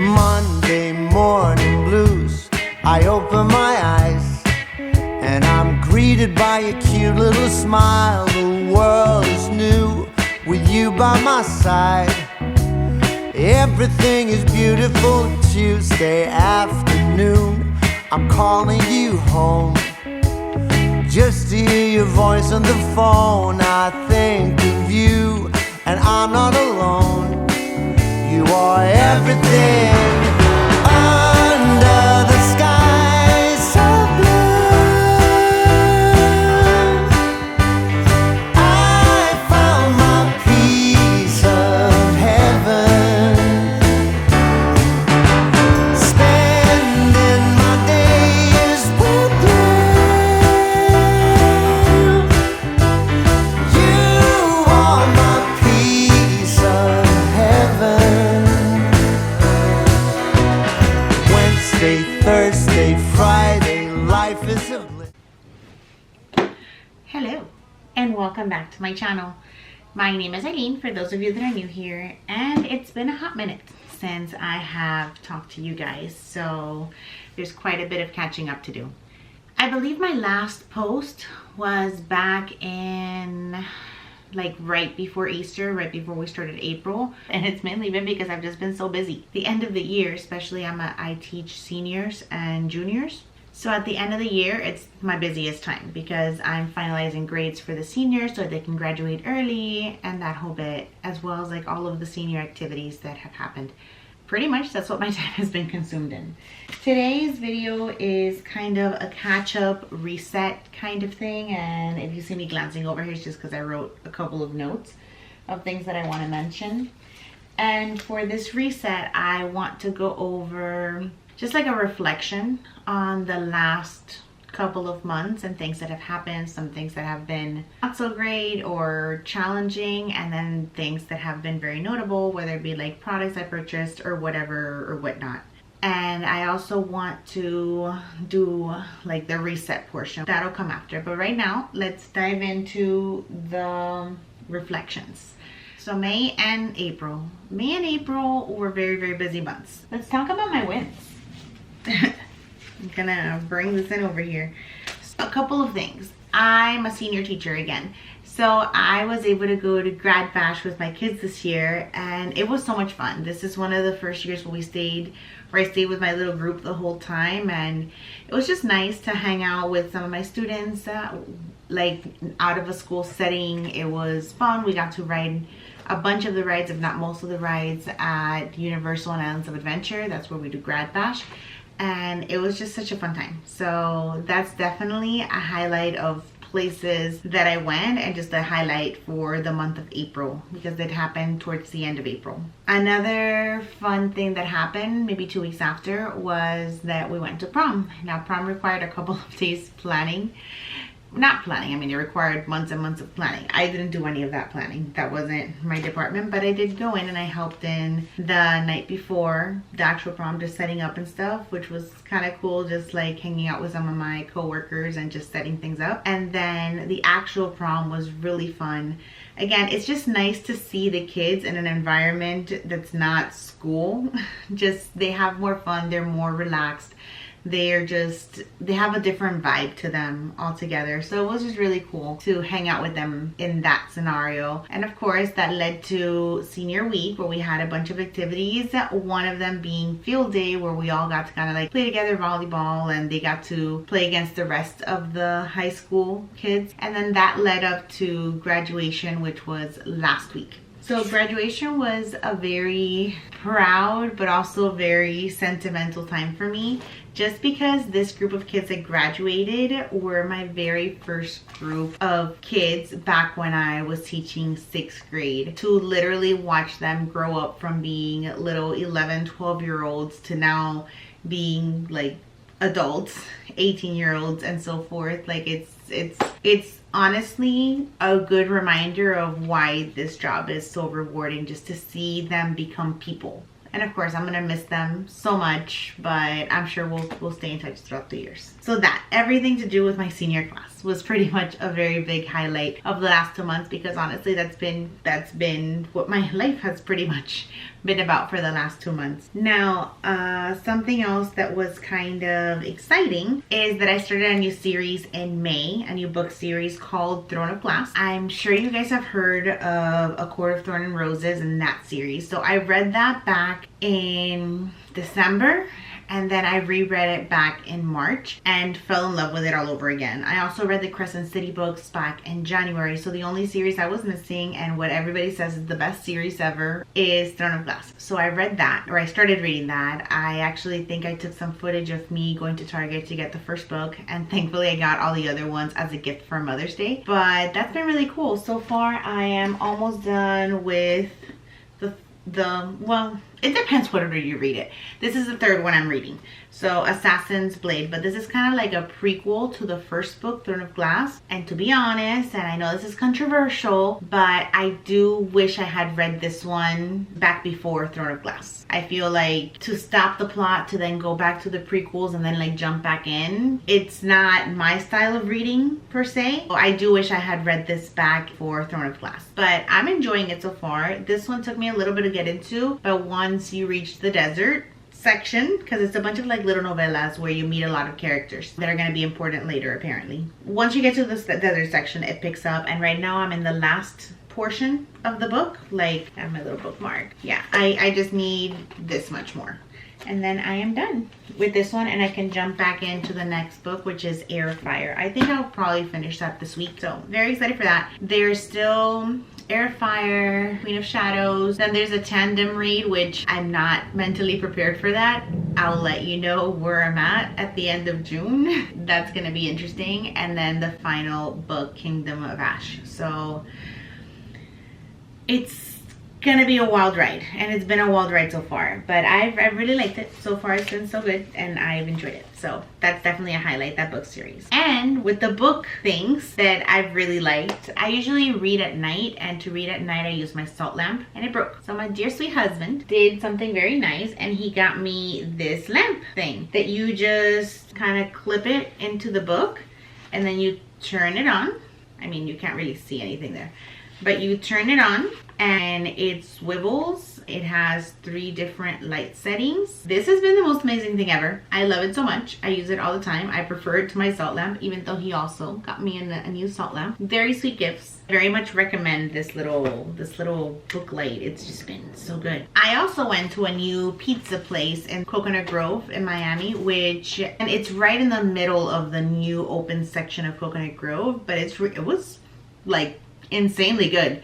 Monday morning blues. I open my eyes and I'm greeted by a cute little smile. The world is new with you by my side. Everything is beautiful. Tuesday afternoon, I'm calling you home just to hear your voice on the phone. I think of you and I'm not alone. You are everything under the sky so blue. I found my piece of heaven, spending my days with you. You are my piece of heaven. Wednesday, Thursday, Friday, life is a bliss. Hello and welcome back to my channel. My name is Eileen for those of you that are new here, and it's been a hot minute since I have talked to you guys, so there's quite a bit of catching up to do. I believe my last post was back in like right before Easter, right before we started April, and it's mainly been because I've just been so busy. The end of the year, especially I teach seniors and juniors. So at the end of the year, it's my busiest time because I'm finalizing grades for the seniors so they can graduate early and that whole bit, as well as like all of the senior activities that have happened. Pretty much that's what my time has been consumed in. Today's video is kind of a catch-up reset kind of thing, and if you see me glancing over here, it's just because I wrote a couple of notes of things that I want to mention. And for this reset, I want to go over just like a reflection on the last couple of months and things that have happened, some things that have been not so great or challenging, and then things that have been very notable, whether it be like products I purchased or whatever or whatnot. And I also want to do like the reset portion. That'll come after, but right now let's dive into the reflections. So May and April were very, very busy months. Let's talk about my wins. I'm gonna bring this in over here. So, a couple of things. I'm a senior teacher again, so I was able to go to Grad Bash with my kids this year, and it was so much fun. This is one of the first years where I stayed with my little group the whole time, and it was just nice to hang out with some of my students, like out of a school setting. It was fun. We got to ride a bunch of the rides, if not most of the rides, at Universal and Islands of Adventure. That's where we do Grad Bash. And it was just such a fun time. So that's definitely a highlight of places that I went, and just a highlight for the month of April because it happened towards the end of April. Another fun thing that happened maybe 2 weeks after was that we went to prom. Now prom required a couple of days planning. Not planning, I mean, it required months and months of planning. I didn't do any of that planning. That wasn't my department, but I did go in and I helped in the night before the actual prom, just setting up and stuff, which was kind of cool, just like hanging out with some of my co-workers and just setting things up. And then the actual prom was really fun. Again, it's just nice to see the kids in an environment that's not school. Just, they have more fun, they're more relaxed. They have a different vibe to them altogether. So it was just really cool to hang out with them in that scenario. And of course that led to senior week, where we had a bunch of activities, one of them being field day, where we all got to kind of like play together volleyball, and they got to play against the rest of the high school kids. And then that led up to graduation, which was last week. So graduation was a very proud but also very sentimental time for me, just because this group of kids that graduated were my very first group of kids back when I was teaching 6th grade. To literally watch them grow up from being little 11, 12-year-olds to now being like adults, 18-year-olds and so forth. Like it's honestly a good reminder of why this job is so rewarding, just to see them become people. And of course, I'm gonna miss them so much, but I'm sure we'll stay in touch throughout the years. So that, everything to do with my senior class was pretty much a very big highlight of the last 2 months, because honestly, that's been what my life has pretty much been about for the last 2 months. Now, something else that was kind of exciting is that I started a new series in May, a new book series called Throne of Glass. I'm sure you guys have heard of A Court of Thorn and Roses and that series. So I read that back in December, and then I reread it back in March and fell in love with it all over again. I also read the Crescent City books back in January. So the only series I was missing, and what everybody says is the best series ever, is Throne of Glass. So I read that, or I started reading that. I actually think I took some footage of me going to Target to get the first book, and thankfully I got all the other ones as a gift for Mother's Day. But that's been really cool. So far I am almost done with well, it depends what order you read it. This is the third one I'm reading. So Assassin's Blade, but this is kind of like a prequel to the first book, Throne of Glass. And to be honest, and I know this is controversial, but I do wish I had read this one back before Throne of Glass. I feel like to stop the plot to then go back to the prequels and then like jump back in, it's not my style of reading per se. So I do wish I had read this back for Throne of Glass, but I'm enjoying it so far. This one took me a little bit to get into, but once you reach the desert section, because it's a bunch of like little novellas where you meet a lot of characters that are going to be important later apparently. Once you get to this desert section, it picks up, and right now I'm in the last portion of the book. Like, I have my little bookmark. Yeah, I just need this much more, and then I am done with this one, and I can jump back into the next book, which is Heir of Fire. I think I'll probably finish that this week, so very excited for that. There's still Heir of Fire, Queen of Shadows. Then there's a tandem read, which I'm not mentally prepared for that. I'll let you know where I'm at the end of June. That's gonna be interesting. And then the final book, Kingdom of Ash. So it's gonna be a wild ride, and it's been a wild ride so far, but I've really liked it so far. It's been so good and I've enjoyed it, so that's definitely a highlight, that book series. And with the book things that I've really liked, I usually read at night, and to read at night I use my salt lamp, and it broke. So my dear sweet husband did something very nice, and he got me this lamp thing that you just kind of clip it into the book and then you turn it on. I mean, you can't really see anything there, but you turn it on and it swivels. It has 3 different light settings. This has been the most amazing thing ever. I love it so much. I use it all the time. I prefer it to my salt lamp, even though he also got me a new salt lamp. Very sweet gifts. Very much recommend this little book light. It's just been so good. I also went to a new pizza place in Coconut Grove in Miami, and it's right in the middle of the new open section of Coconut Grove, but it was like insanely good.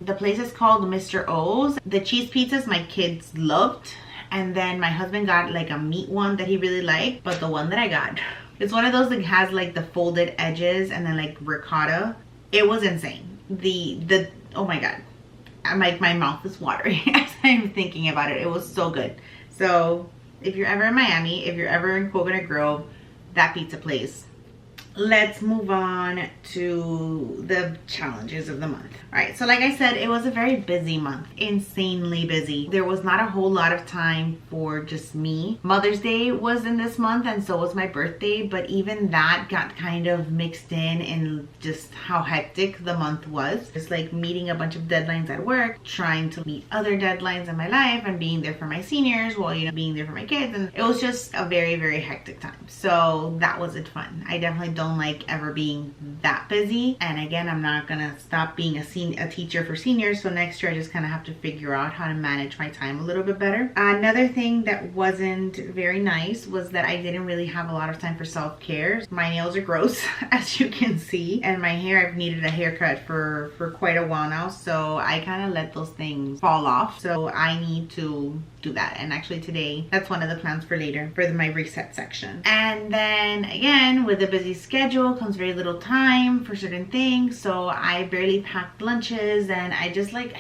The place is called Mr. O's. The cheese pizzas my kids loved, and then my husband got like a meat one that he really liked, but the one that I got, it's one of those that has like the folded edges and then like ricotta. It was insane. Oh my god, my mouth is watering as I'm thinking about it. It was so good. So if you're ever in Miami, if you're ever in Coconut Grove, that pizza place. Let's move on to the challenges of the month. All right, so like I said, it was a very busy month, insanely busy. There was not a whole lot of time for just me. Mother's Day was in this month, and so was my birthday, but even that got kind of mixed in just how hectic the month was. It's like meeting a bunch of deadlines at work, trying to meet other deadlines in my life, and being there for my seniors while, being there for my kids, and it was just a very, very hectic time. So that wasn't fun. I definitely don't like ever being that busy, and again, I'm not gonna stop being a teacher for seniors, so next year I just kind of have to figure out how to manage my time a little bit better. Another thing that wasn't very nice was that I didn't really have a lot of time for self-care. My nails are gross as you can see, and my hair, I've needed a haircut for quite a while now, so I kind of let those things fall off. So I need to do that, and actually today that's one of the plans for later for my reset section. And then again, with the busy schedule, comes very little time for certain things. So I barely packed lunches, and I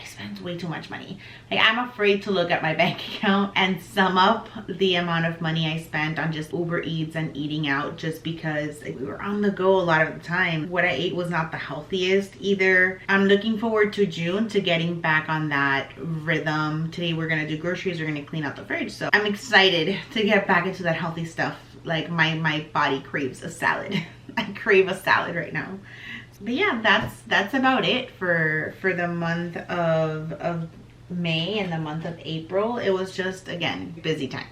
spent way too much money. Like, I'm afraid to look at my bank account and sum up the amount of money I spent on just Uber Eats and eating out, just because we were on the go a lot of the time. What I ate was not the healthiest either. I'm looking forward to June, to getting back on that rhythm. Today we're gonna do groceries, we're gonna clean out the fridge. So I'm excited to get back into that healthy stuff. Like, my body craves a salad. I crave a salad right now. But yeah, that's about it for the month of May and the month of April. It was just, again, busy time.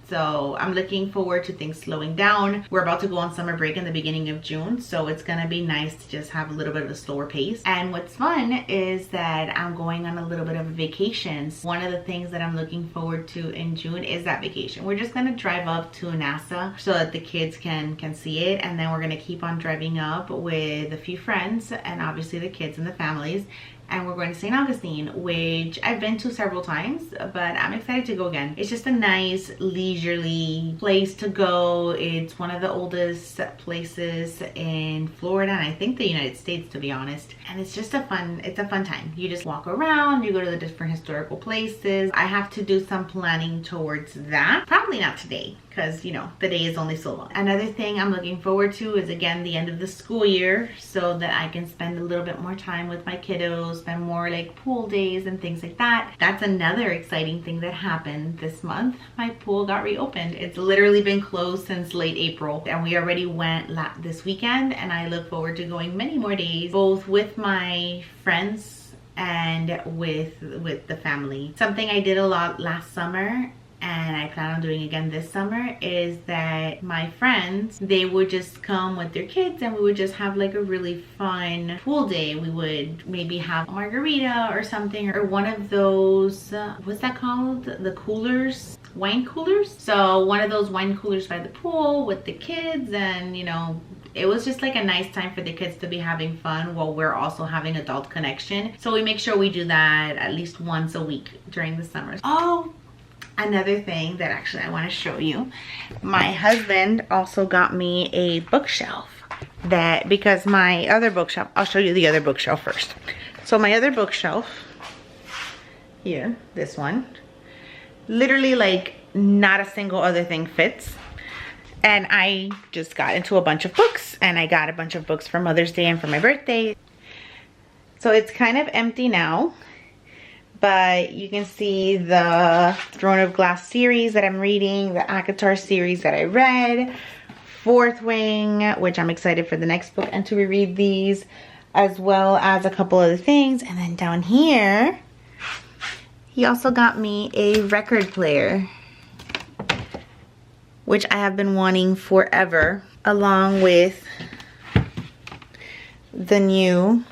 So I'm looking forward to things slowing down. We're about to go on summer break in the beginning of June, so it's gonna be nice to just have a little bit of a slower pace. And what's fun is that I'm going on a little bit of a vacation. One of the things that I'm looking forward to in June is that vacation. We're just gonna drive up to NASA so that the kids can see it, and then we're gonna keep on driving up with a few friends and obviously the kids and the families. And we're going to St. Augustine, which I've been to several times, but I'm excited to go again. It's just a nice, leisurely place to go. It's one of the oldest places in Florida, and I think the United States, to be honest. And it's just it's a fun time. You just walk around, you go to the different historical places. I have to do some planning towards that. Probably not today, because, you know, the day is only so long. Another thing I'm looking forward to is, again, the end of the school year, so that I can spend a little bit more time with my kiddos, spend more like pool days and things like that. That's another exciting thing that happened this month. My pool got reopened. It's literally been closed since late April, and we already went this weekend, and I look forward to going many more days, both with my friends and with the family. Something I did a lot last summer, and I plan on doing again this summer, is that my friends, they would just come with their kids, and we would just have like a really fun pool day. We would maybe have a margarita or something, or one of those what's that called, the coolers, wine coolers. So one of those wine coolers by the pool with the kids, and, you know, it was just like a nice time for the kids to be having fun while we're also having adult connection. So we make sure we do that at least once a week during the summers. Oh, another thing that actually I want to show you, my husband also got me a bookshelf, that because my other bookshelf, I'll show you the other bookshelf first. So my other bookshelf here, this one, literally like not a single other thing fits. And I just got into a bunch of books, and I got a bunch of books for Mother's Day and for my birthday. So it's kind of empty now, but you can see the Throne of Glass series that I'm reading, the ACOTAR series that I read, Fourth Wing, which I'm excited for the next book and to reread these, as well as a couple other things. And then down here, he also got me a record player, which I have been wanting forever, along with the new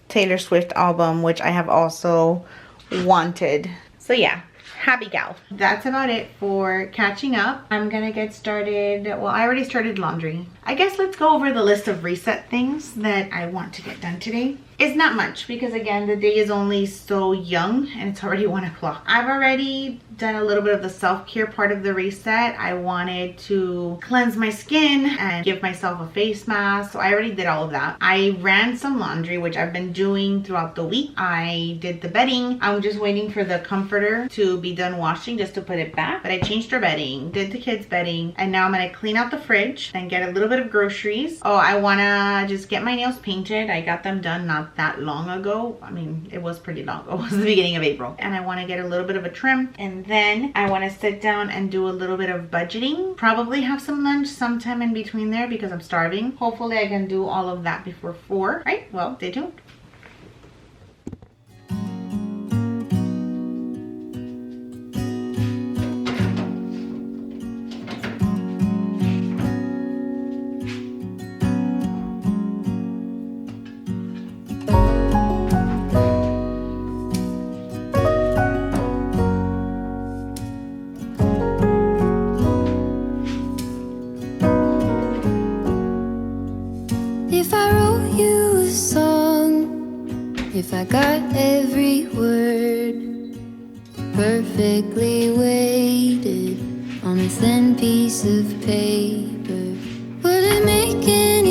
Taylor Swift album, which I have also wanted. So yeah, happy gal. That's about it for catching up. I'm gonna get started. Well, I already started laundry. I guess let's go over the list of reset things that I want to get done today. It's not much, because again, the day is only so young and it's already 1 o'clock. I've already done a little bit of the self-care part of the reset. I wanted to cleanse my skin and give myself a face mask, so I already did all of that. I ran some laundry, which I've been doing throughout the week. I did the bedding. I'm just waiting for the comforter to be done washing just to put it back, but I changed her bedding, did the kids' bedding, and now I'm gonna clean out the fridge and get a little bit of groceries. Oh, I wanna just get my nails painted. I got them done not that long ago. I mean, it was pretty long ago. It was the beginning of April. And I want to get a little bit of a trim, and then I want to sit down and do a little bit of budgeting. Probably have some lunch sometime in between there because I'm starving. Hopefully I can do all of that before 4. Right? Well, stay tuned. If I wrote you a song, if I got every word perfectly weighted on a thin piece of paper, would it make any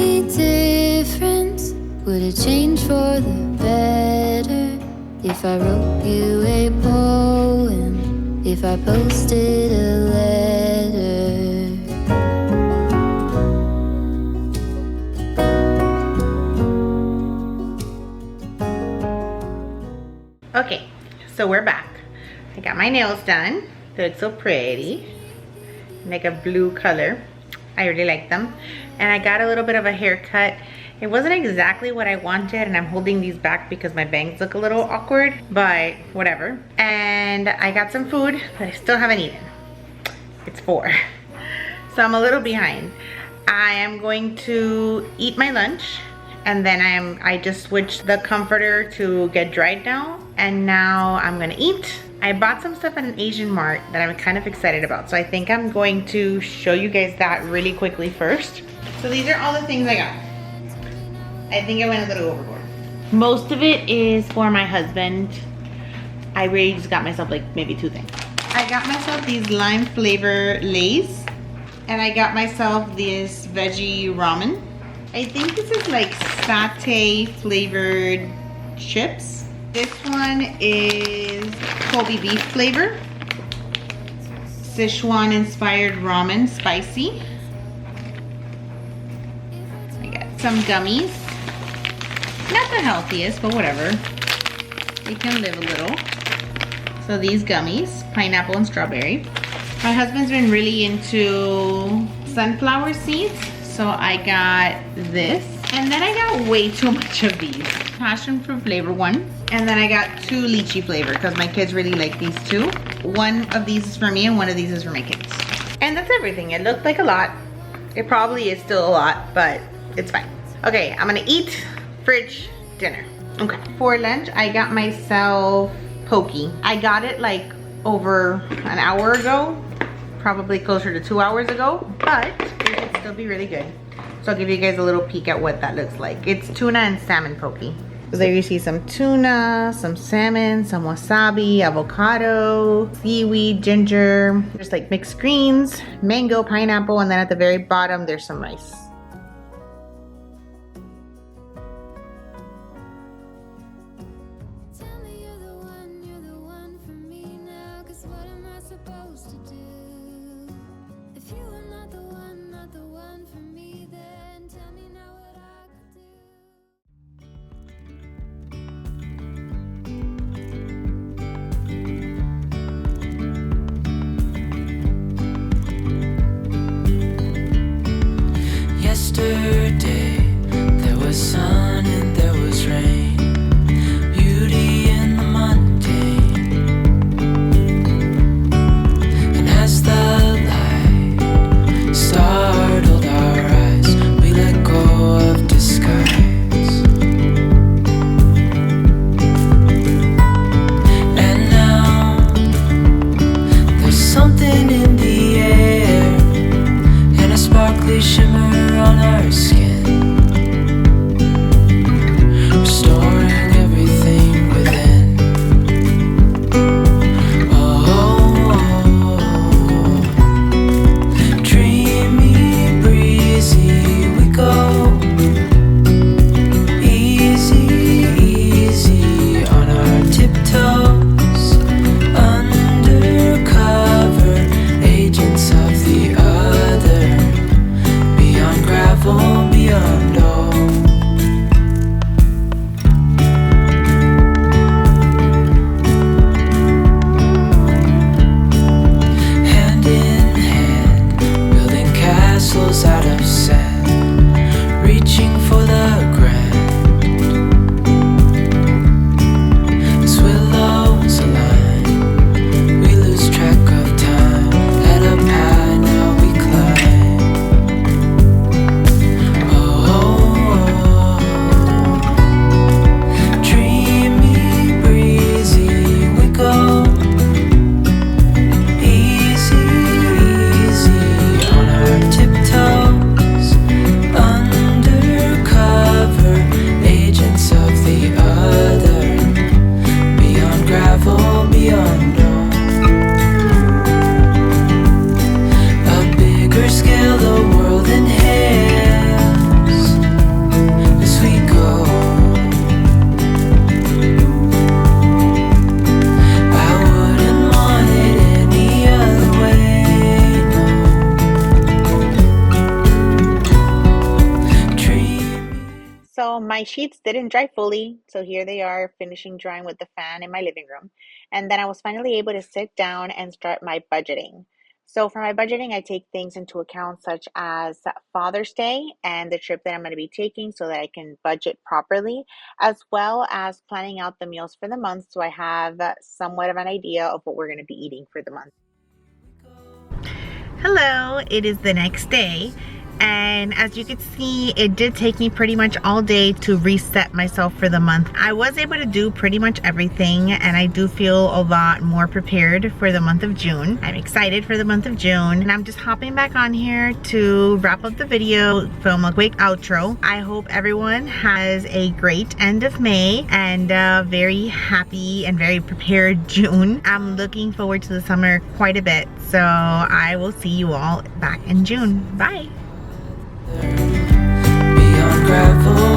for the better. If I wrote you a poem, if I posted a letter. Okay, so we're back. I got my nails done. They look so pretty. Like a blue color. I really like them. And I got a little bit of a haircut. It wasn't exactly what I wanted, and I'm holding these back because my bangs look a little awkward, but whatever. And I got some food that I still haven't eaten. It's 4. So I'm a little behind. I am going to eat my lunch, and then I just switched the comforter to get dried now, and now I'm gonna eat. I bought some stuff at an Asian mart that I'm kind of excited about, so I think I'm going to show you guys that really quickly first. So these are all the things I got. I think I went a little overboard. Most of it is for my husband. I really just got myself like maybe 2 things. I got myself these lime flavor Lay's, and I got myself this veggie ramen. I think this is like satay flavored chips. This one is Kobe beef flavor. Sichuan inspired ramen, spicy. I got some gummies. Not the healthiest, but whatever. You can live a little. So these gummies, pineapple and strawberry. My husband's been really into sunflower seeds, so I got this. And then I got way too much of these. Passion fruit flavor one. And then I got 2 lychee flavor because my kids really like these 2. One of these is for me and one of these is for my kids. And that's everything. It looked like a lot. It probably is still a lot, but it's fine. Okay, I'm gonna eat fridge dinner. Okay, for lunch I got myself poke. I got it like over an hour ago, probably closer to 2 hours ago, but it should still be really good. So I'll give you guys a little peek at what that looks like. It's tuna and salmon poke. So there you see some tuna, some salmon, some wasabi, avocado, seaweed, ginger. There's like mixed greens, mango, pineapple, and then at the very bottom there's some rice. Tell me you're the one for me now, 'cause what am I supposed to do? If you are not the one for me, then tell me now what I could do. Yesterday, there was sun and there was rain, beauty in the mundane. And as the light startled our eyes, we let go of disguise. And now, there's something in the air, and a sparkly shimmer on our skin. sheets didn't dry fully, so here they are finishing drying with the fan in my living room. And then I was finally able to sit down and start my budgeting. So for my budgeting, I take things into account such as Father's Day and the trip that I'm going to be taking so that I can budget properly, as well as planning out the meals for the month so I have somewhat of an idea of what we're going to be eating for the month. Hello, it is the next day. And as you can see, it did take me pretty much all day to reset myself for the month. I was able to do pretty much everything, and I do feel a lot more prepared for the month of June. I'm excited for the month of June, and I'm just hopping back on here to wrap up the video, film a quick outro. I hope everyone has a great end of May and a very happy and very prepared June. I'm looking forward to the summer quite a bit, so I will see you all back in June. Bye! Beyond gravel